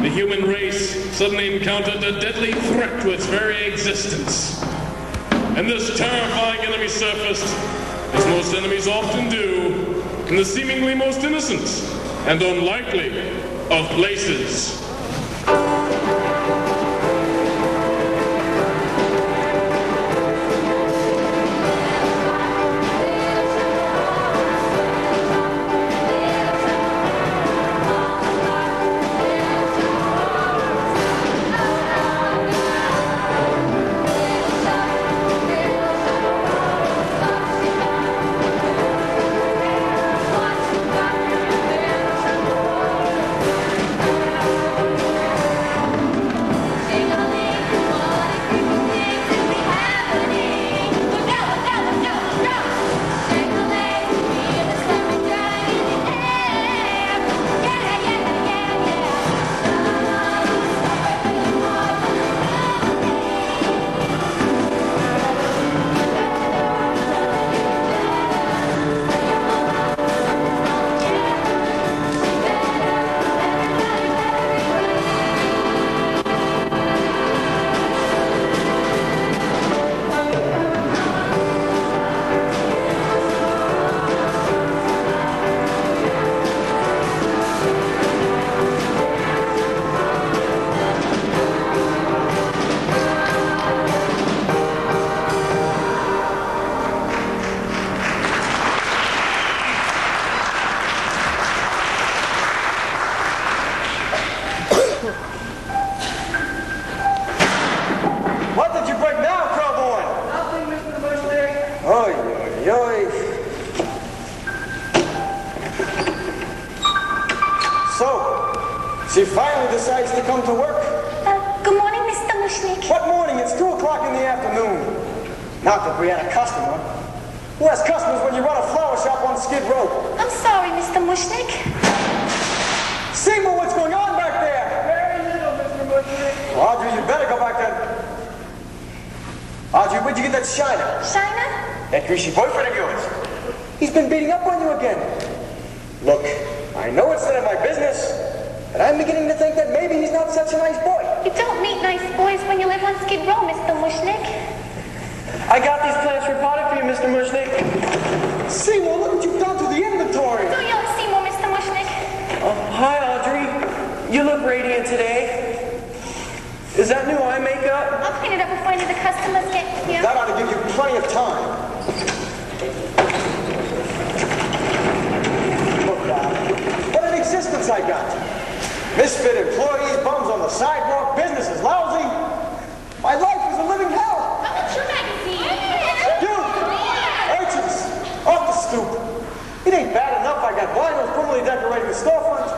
the human race suddenly encountered a deadly threat to its very existence. And this terrifying enemy surfaced, as most enemies often do, in the seemingly most innocent and unlikely of places. She finally decides to come to work. Good morning, Mr. Mushnik. What morning? It's 2 o'clock in the afternoon. Not that we had a customer. Who has customers when you run a flower shop on Skid Row? I'm sorry, Mr. Mushnik. Seymour, what's going on back there? Very little, Mr. Mushnik. Audrey, you better go back there. Audrey, where'd you get that shiner? Shiner? That greasy boyfriend of yours. He's been beating up on you again. Look, I know it's none of my business, but I'm beginning to think that maybe he's not such a nice boy. You don't meet nice boys when you live on Skid Row, Mr. Mushnik. I got these plants repotted for you, Mr. Mushnik. Seymour, look what you've done to the inventory. Do you, Seymour, Mr. Mushnik? Hi, Audrey. You look radiant today. Is that new eye makeup? I'll clean it up before any of the customers get here. That ought to give you plenty of time. Look, what an existence I got. Misfit employees, bums on the sidewalk, business is lousy. My life is a living hell. How about your magazine? You! Urchins! Off the stoop. It ain't bad enough I got vinyls permanently decorating the storefront.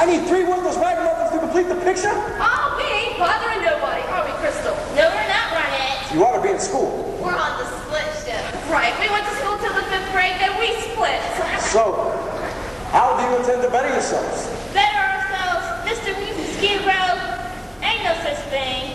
I need 3 worthless ragamuffins to complete the picture. Oh, we ain't bothering nobody, are we, Crystal? No, we're not, Ronette. You ought to be in school. We're on the split shift. Right, we went to school till the 5th grade, then we split. So, how do you intend to better yourselves? Better ourselves, Mr. Skid Row. Ain't no such thing.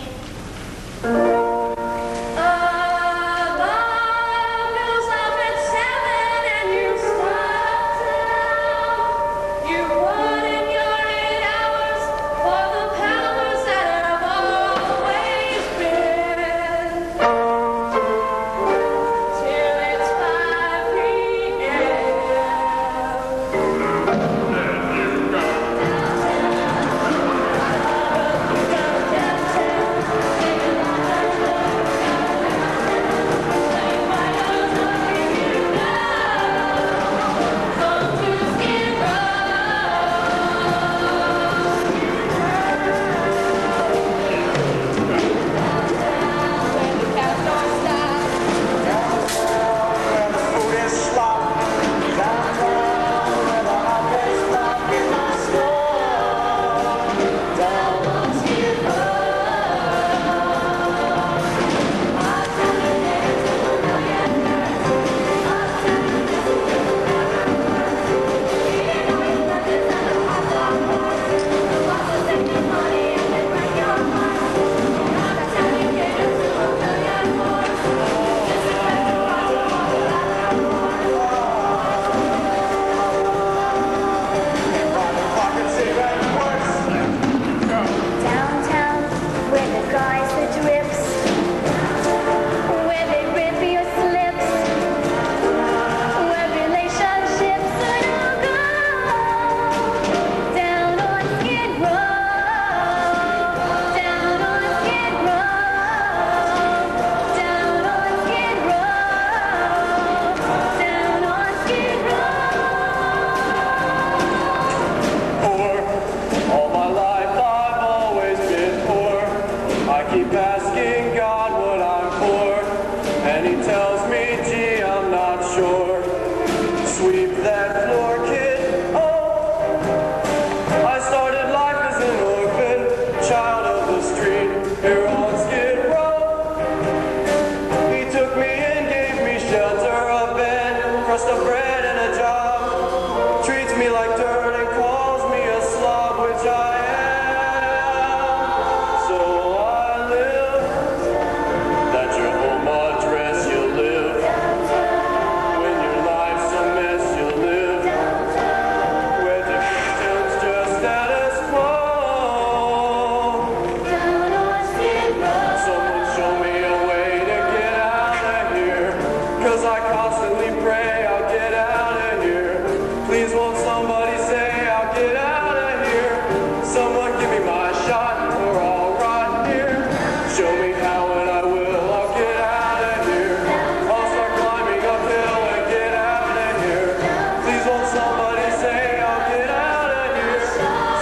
give me my shot or I'll rot here. Show me how and I will, I'll get out of here. I'll start climbing uphill and get out of here. Please won't somebody say I'll get out of here.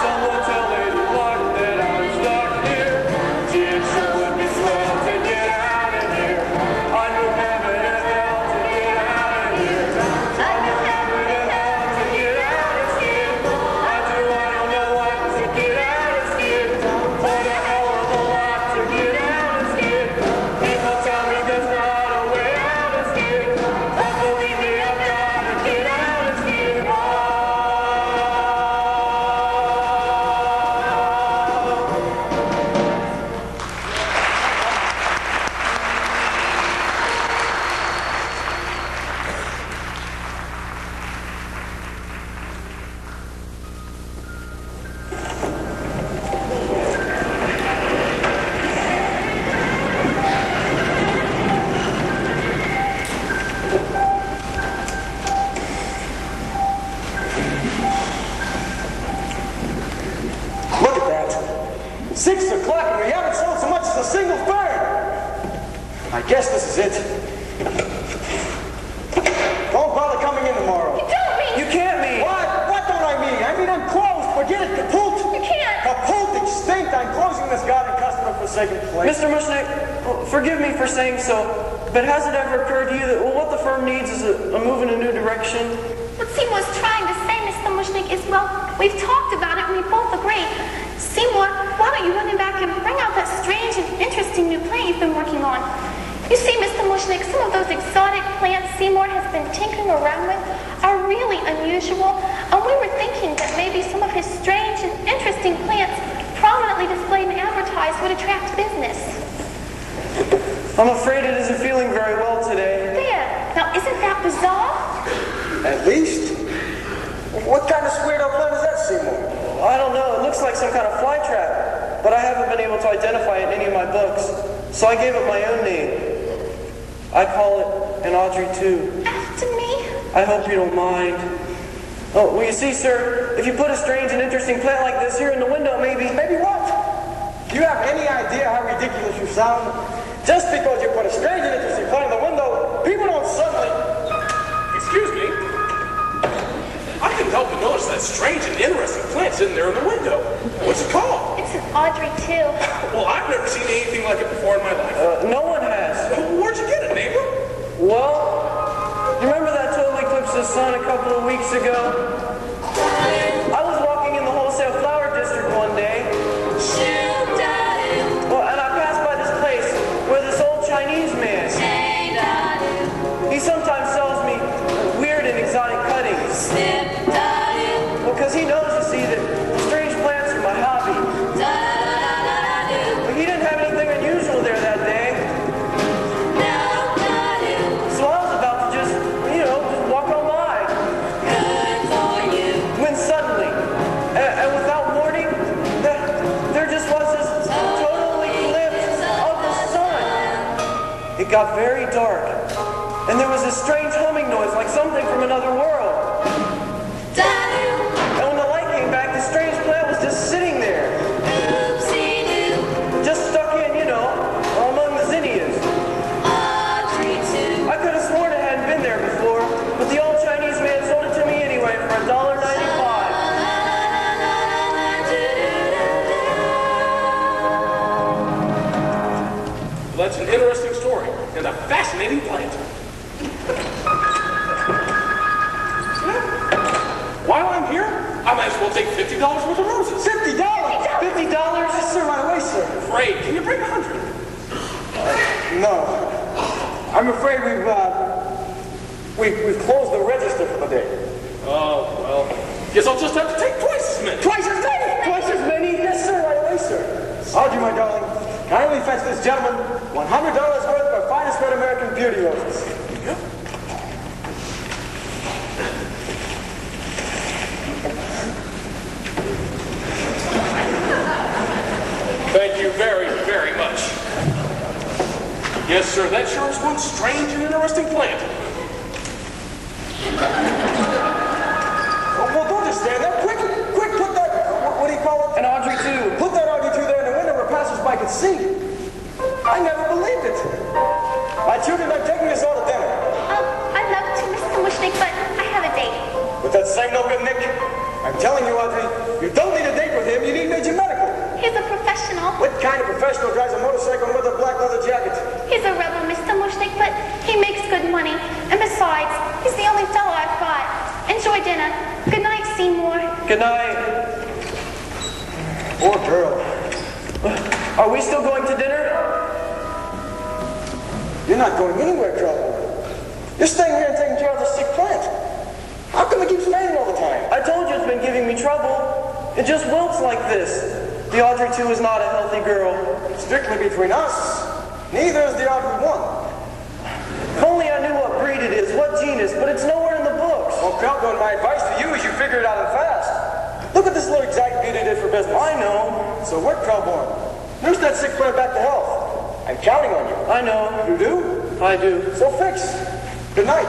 Someone tell Lady Luck that I'm stuck here. Gee, it sure would be swell to get out of here. I knew heaven and hell to get out of here. I knew heaven and hell to get out of here. I don't know what to get out of here. For the hell of a lot to get out of here. People tell me there's not a way out of here. But believe me, I've got to get out of here. Look at that. 6 o'clock and we haven't sold so much as a single bird. I guess this is it. Don't bother coming in tomorrow. You don't mean You can't mean. What? What don't I mean? I mean I'm closed. Forget it. Kaput. you can't. Kaput extinct. I'm closing this garden customer forsaken place. Mr. Mushnick, forgive me for saying so, but has it ever occurred to you that what the firm needs is a move in a new direction? What Seymour's trying to say, Mr. Mushnick, is, well, we've talked about it and we both agree. Seymour, why don't you run him back and bring out that strange and interesting new plant you've been working on? You see, Mr. Mushnick, some of those exotic plants Seymour has been tinkering around with are really unusual, and we were thinking that maybe some of his strange and interesting plants prominently displayed and advertised would attract business. I'm afraid it isn't feeling very well today. There. Now, isn't that bizarre? At least? What kind of squared up plant is that, Seymour? I don't know, it looks like some kind of fly trap, but I haven't been able to identify it in any of my books, so I gave it my own name. I call it an Audrey 2. After me? I hope you don't mind. Oh, well, you see, sir, if you put a strange and interesting plant like this here in the window, maybe... Maybe what? Do you have any idea how ridiculous you sound? Just because you put a strange and interesting plant in the window, people don't suddenly... Excuse me. I couldn't help but notice that strange and interesting plant sitting there in the window. What's it called? It's an Audrey, too. Well, I've never seen anything like it before in my life. No one has. Where'd you get it, neighbor? Well, you remember that total eclipse of the sun a couple of weeks ago? I was walking in the wholesale flower district one day. Well, and I passed by this place where this old Chinese man, he sometimes sells me weird and exotic cuttings. Well, because he knows, you see, that strange plants are my hobby. But he didn't have anything unusual there that day. So I was about to just walk on by. When suddenly, and without warning, there just was this total eclipse of the sun. It got very dark, and there was this strange humming noise like something from another world. And when the light came back, the strange plant was just sitting there. Just stuck in, among the zinnias. I could have sworn it hadn't been there before, but the old Chinese man sold it to me anyway for $1.95. Well, that's an interesting story and a fascinating plant. While I'm here, I might as well take $50 worth of roses. $50? $50? Yes, sir, right away, sir. Afraid, can you bring 100? No. I'm afraid we've closed the register for the day. Oh, well, guess I'll just have to take twice as many. Twice as many? Twice as many? Yes, sir, right away, sir. Audrey, my darling, kindly fetch this gentleman $100 worth of our finest red American beauty roses. Yep. Thank you very, very much. Yes, sir, that sure is one strange and interesting plant. Well, don't just stand there. Quick, put that, what do you call it? And Audrey, too. see. I never believed it. My children are taking us all to dinner. I'd love to, Mr. Mushnik, but I have a date. But that's saying no good, Nick. I'm telling you, Audrey, you don't need a date with him. You need major medical. He's a professional. What kind of professional drives a motorcycle with a black leather jacket? He's a rebel, Mr. Mushnik, but he makes good money. And besides, he's the only fellow I've got. Enjoy dinner. Good night, Seymour. Good night. Poor girl. Are we still going to dinner? You're not going anywhere, Crowell. You're staying here and taking care of the sick plant. How come it keeps raining all the time? I told you it's been giving me trouble. It just wilts like this. The Audrey 2 is not a healthy girl. Strictly between us, neither is the Audrey 1. If only I knew what breed it is, what genus, but it's nowhere in the books. Well, Crowell, my advice to you is you figure it out and fast. Look at this little exact beauty did for business. I know. So what, Crowborn? Nurse that sick plant back to health. I'm counting on you. I know. You do? I do. So fix. Good night.